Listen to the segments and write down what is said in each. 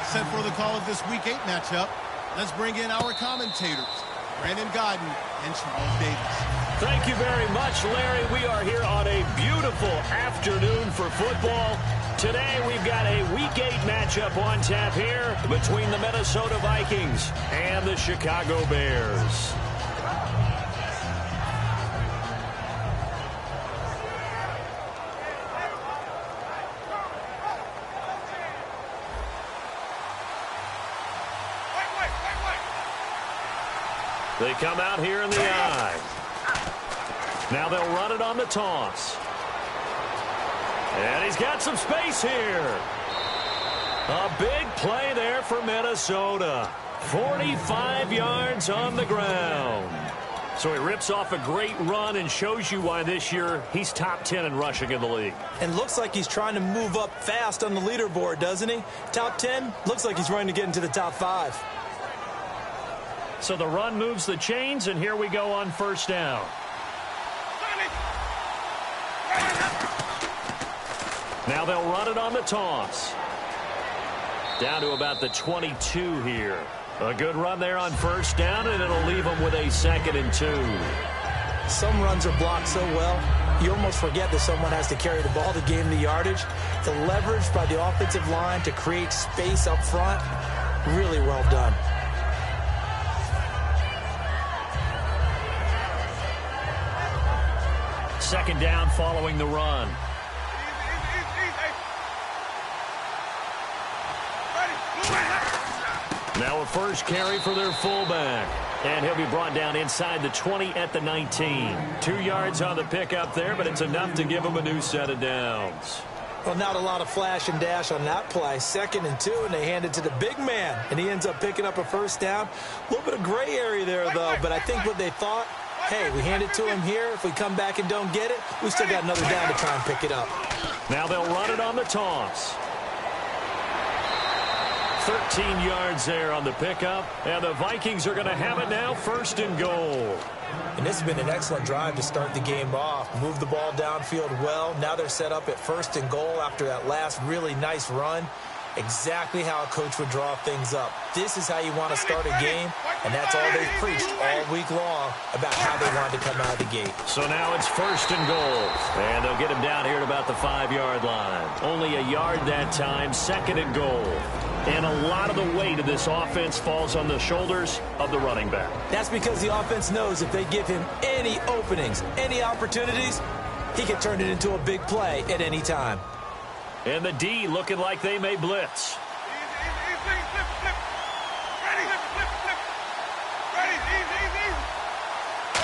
Set for the call of this Week 8 matchup. Let's bring in our commentators, Brandon Godden and Charles Davis. Thank you very much, Larry. We are here on a beautiful afternoon for football. Today we've got a Week 8 matchup on tap here between the Minnesota Vikings and the Chicago Bears. They come out here in the eye. Now they'll run it on the toss. And he's got some space here. A big play there for Minnesota. 45 yards on the ground. So he rips off a great run and shows you why this year he's top 10 in rushing in the league. And looks like he's trying to move up fast on the leaderboard, doesn't he? Top 10, looks like he's running to get into the top 5. So the run moves the chains, and here we go on first down. Now they'll run it on the toss. Down to about the 22 here. A good run there on first down, and it'll leave them with a 2nd and 2. Some runs are blocked so well, you almost forget that someone has to carry the ball to gain the yardage. The leverage by the offensive line to create space up front, really well done. Second down following the run. Now a first carry for their fullback. And he'll be brought down inside the 20 at the 19. 2 yards on the pickup there, but it's enough to give him a new set of downs. Well, not a lot of flash and dash on that play. 2nd and 2, and they hand it to the big man. And he ends up picking up a first down. A little bit of gray area there, though. But I think what they thought, hey, we hand it to him here. If we come back and don't get it, we still got another down to try and pick it up. Now they'll run it on the toss. 13 yards there on the pickup. And the Vikings are going to have it now, 1st and goal. And this has been an excellent drive to start the game off. Move the ball downfield well. Now they're set up at 1st and goal after that last really nice run. Exactly how a coach would draw things up. This is how you want to start a game, and that's all they've preached all week long about how they wanted to come out of the gate. So now it's 1st and goal, and they'll get him down here at about the 5-yard line. Only a yard that time, 2nd and goal. And a lot of the weight of this offense falls on the shoulders of the running back. That's because the offense knows if they give him any openings, any opportunities, he can turn it into a big play at any time. And the D looking like they may blitz.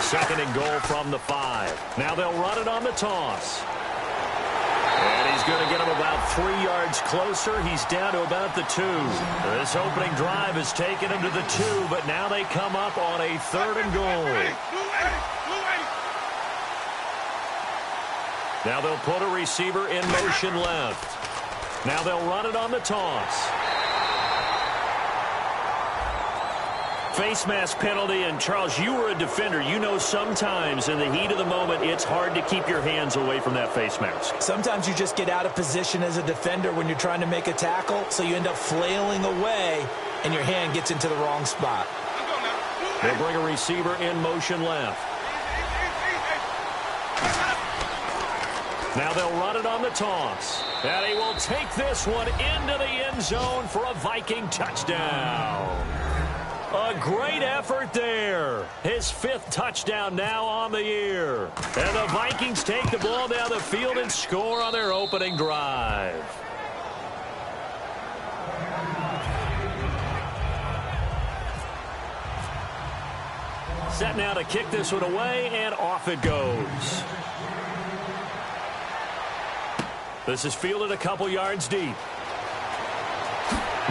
Second and goal from the 5. Now they'll run it on the toss. And he's going to get him about 3 yards closer. He's down to about the 2. This opening drive has taken him to the 2, but now they come up on a 3rd and goal. Now they'll put a receiver in motion left. Now they'll run it on the toss. Face mask penalty, and Charles, you were a defender. You know sometimes in the heat of the moment, it's hard to keep your hands away from that face mask. Sometimes you just get out of position as a defender when you're trying to make a tackle, so you end up flailing away, and your hand gets into the wrong spot. They'll bring a receiver in motion left. Now they'll run it on the toss. And he will take this one into the end zone for a Viking touchdown. A great effort there. His 5th touchdown now on the year. And the Vikings take the ball down the field and score on their opening drive. Set now to kick this one away, and off it goes. This is fielded a couple yards deep.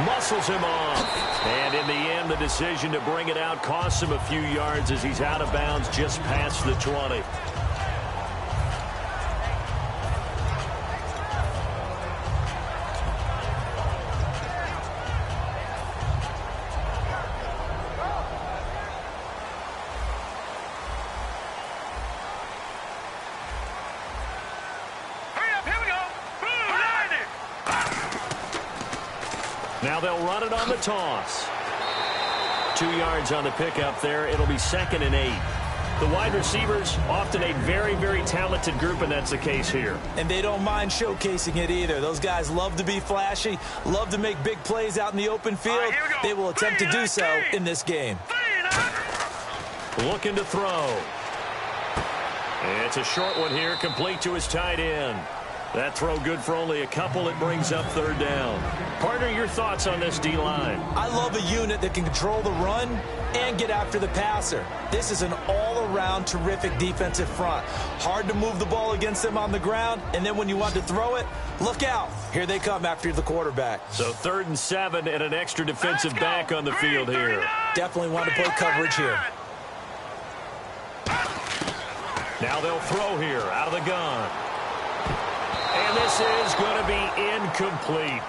Muscles him off. And in the end, the decision to bring it out costs him a few yards as he's out of bounds just past the 20. Now they'll run it on the toss. 2 yards on the pickup there. It'll be 2nd and 8. The wide receivers, often a very, very talented group, and that's the case here. And they don't mind showcasing it either. Those guys love to be flashy, love to make big plays out in the open field. They will attempt to do so in this game. Looking to throw. It's a short one here, complete to his tight end. That throw good for only a couple. It brings up 3rd down. Partner, your thoughts on this D-line? I love a unit that can control the run and get after the passer. This is an all-around terrific defensive front. Hard to move the ball against them on the ground, and then when you want to throw it, look out. Here they come after the quarterback. So 3rd and 7 and an extra defensive back on the field here. Definitely want to play coverage here. Now they'll throw here out of the gun. And this is going to be incomplete.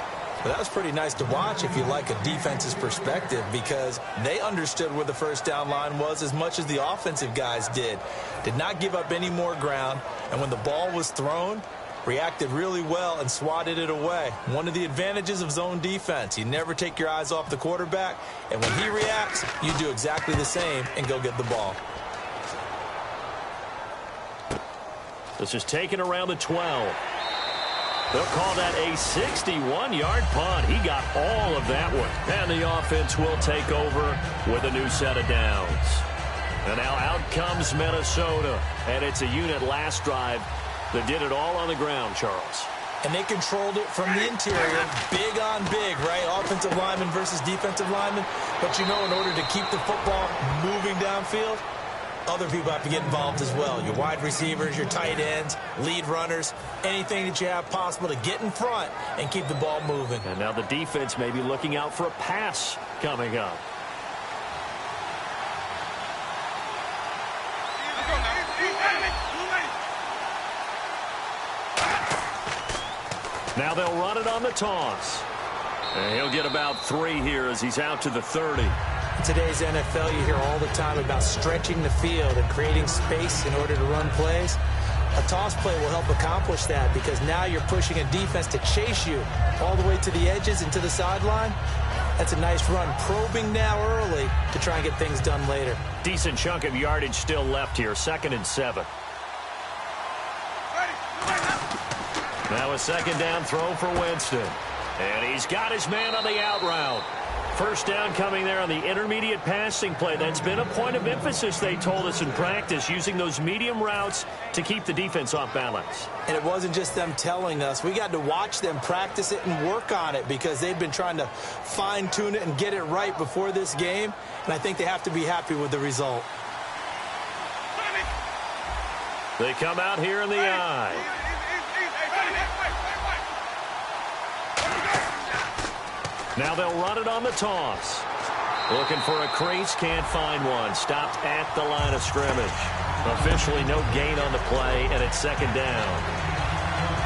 Well, that was pretty nice to watch if you like a defense's perspective, because they understood where the first down line was as much as the offensive guys did. Did not give up any more ground, and when the ball was thrown, reacted really well and swatted it away. One of the advantages of zone defense, you never take your eyes off the quarterback, and when he reacts, you do exactly the same and go get the ball. This is taken around the 12. They'll call that a 61-yard punt. He got all of that one. And the offense will take over with a new set of downs. And now out comes Minnesota. And it's a unit last drive that did it all on the ground, Charles. And they controlled it from the interior, big on big, right? Offensive lineman versus defensive lineman. But you know, in order to keep the football moving downfield, other people have to get involved as well. Your wide receivers, your tight ends, lead runners, anything that you have possible to get in front and keep the ball moving. And now the defense may be looking out for a pass coming up. Now they'll run it on the toss. And he'll get about 3 here as he's out to the 30. In today's NFL, you hear all the time about stretching the field and creating space in order to run plays. A toss play will help accomplish that, because now you're pushing a defense to chase you all the way to the edges and to the sideline. That's a nice run, probing now early to try and get things done later. Decent chunk of yardage still left here, 2nd and 7. Now a 2nd down throw for Winston. And he's got his man on the out route. First down coming there on the intermediate passing play. That's been a point of emphasis, they told us in practice, using those medium routes to keep the defense off balance. And it wasn't just them telling us. We got to watch them practice it and work on it, because they've been trying to fine-tune it and get it right before this game. And I think they have to be happy with the result. They come out here in the eye. Now they'll run it on the toss. Looking for a crease, can't find one. Stopped at the line of scrimmage. Officially no gain on the play, and it's 2nd down.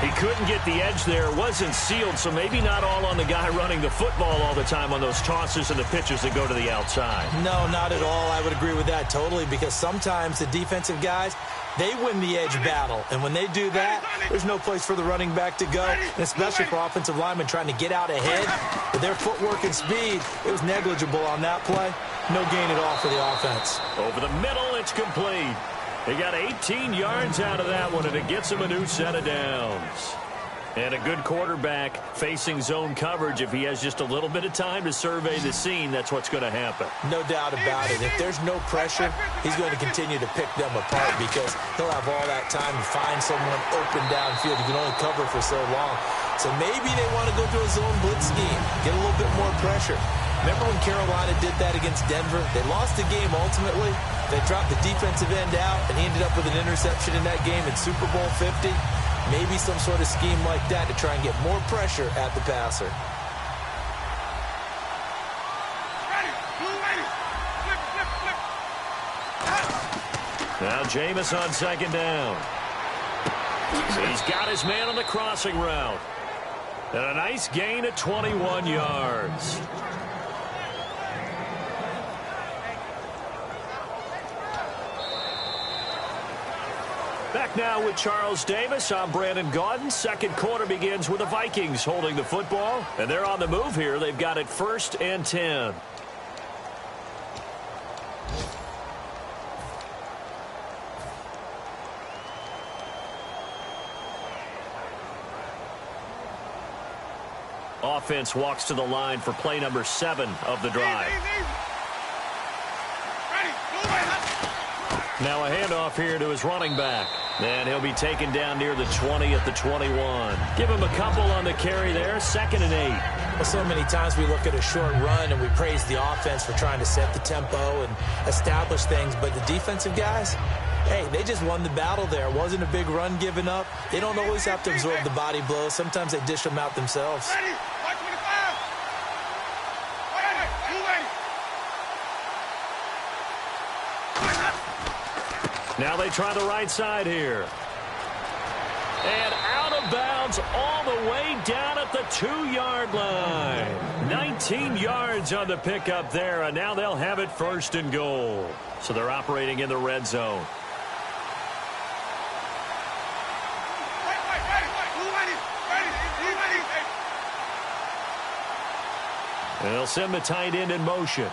He couldn't get the edge there, wasn't sealed, so maybe not all on the guy running the football all the time on those tosses and the pitches that go to the outside. No, not at all. I would agree with that totally, because sometimes the defensive guys, they win the edge battle. And when they do that, there's no place for the running back to go, and especially for offensive linemen trying to get out ahead. With their footwork and speed, it was negligible on that play. No gain at all for the offense. Over the middle, it's complete. He got 18 yards out of that one, and it gets him a new set of downs. And a good quarterback facing zone coverage. If he has just a little bit of time to survey the scene, that's what's going to happen. No doubt about it. If there's no pressure, he's going to continue to pick them apart, because he'll have all that time to find someone open downfield. He can only cover for so long. So maybe they want to go to a zone blitz scheme, get a little bit more pressure. Remember when Carolina did that against Denver? They lost the game ultimately. They dropped the defensive end out, and he ended up with an interception in that game in Super Bowl 50. Maybe some sort of scheme like that to try and get more pressure at the passer. Now Jameis on 2nd down. He's got his man on the crossing route. And a nice gain of 21 yards. Back now with Charles Davis. I'm Brandon Gaudin. Second quarter begins with the Vikings holding the football. And they're on the move here. They've got it 1st and 10. Offense walks to the line for play number 7 of the drive. Now a handoff here to his running back. And he'll be taken down near the 20 at the 21. Give him a couple on the carry there. 2nd and 8. Well, so many times we look at a short run and we praise the offense for trying to set the tempo and establish things. But the defensive guys, hey, they just won the battle there. It wasn't a big run given up. They don't always have to absorb the body blows. Sometimes they dish them out themselves. Now they try the right side here. And out of bounds all the way down at the 2-yard line. 19 yards on the pickup there, and now they'll have it 1st and goal. So they're operating in the red zone. And they'll send the tight end in motion.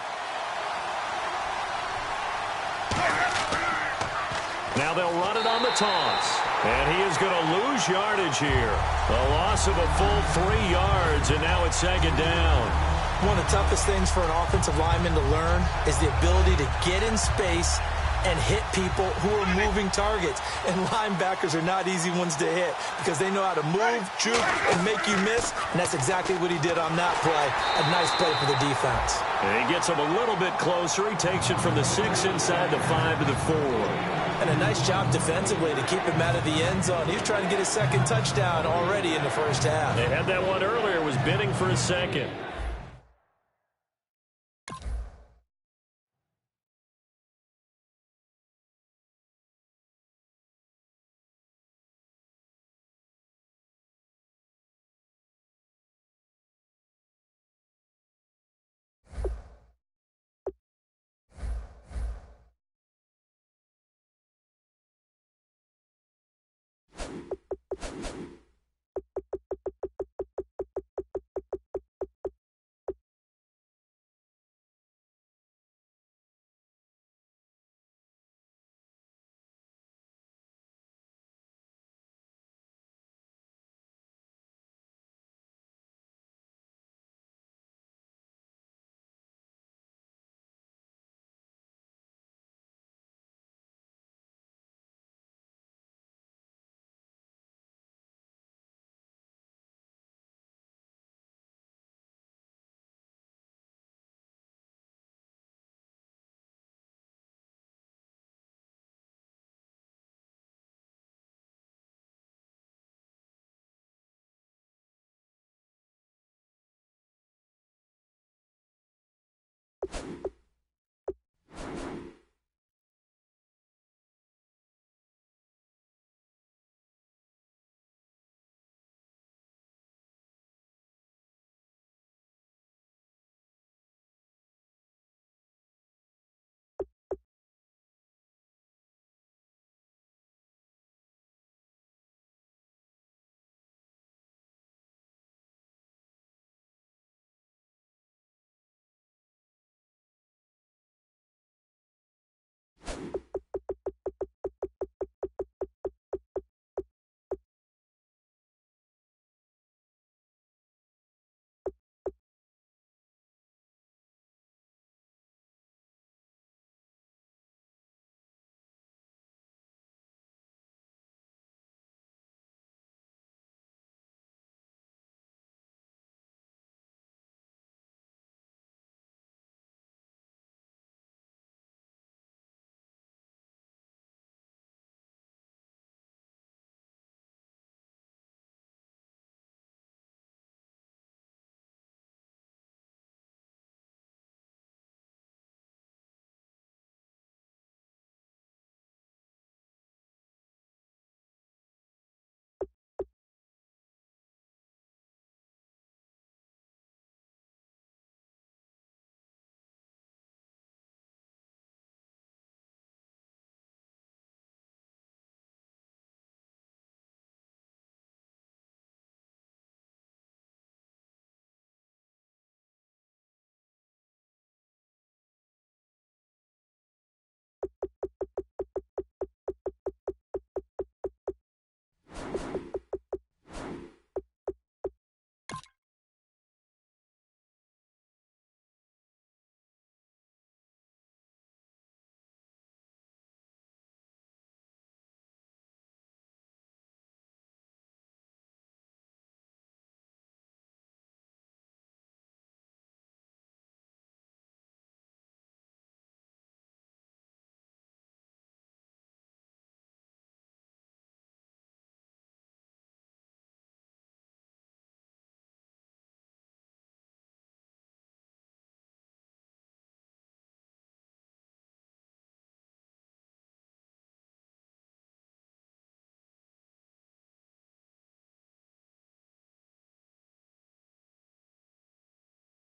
Now they'll run it on the toss. And he is going to lose yardage here. A loss of a full 3 yards, and now it's 2nd down. One of the toughest things for an offensive lineman to learn is the ability to get in space and hit people who are moving targets. And linebackers are not easy ones to hit because they know how to move, juke, and make you miss. And that's exactly what he did on that play. A nice play for the defense. And he gets him a little bit closer. He takes it from the 6 inside the 5 to the 4. And a nice job defensively to keep him out of the end zone. He was trying to get his 2nd touchdown already in the 1st half. They had that one earlier, was bidding for his 2nd. You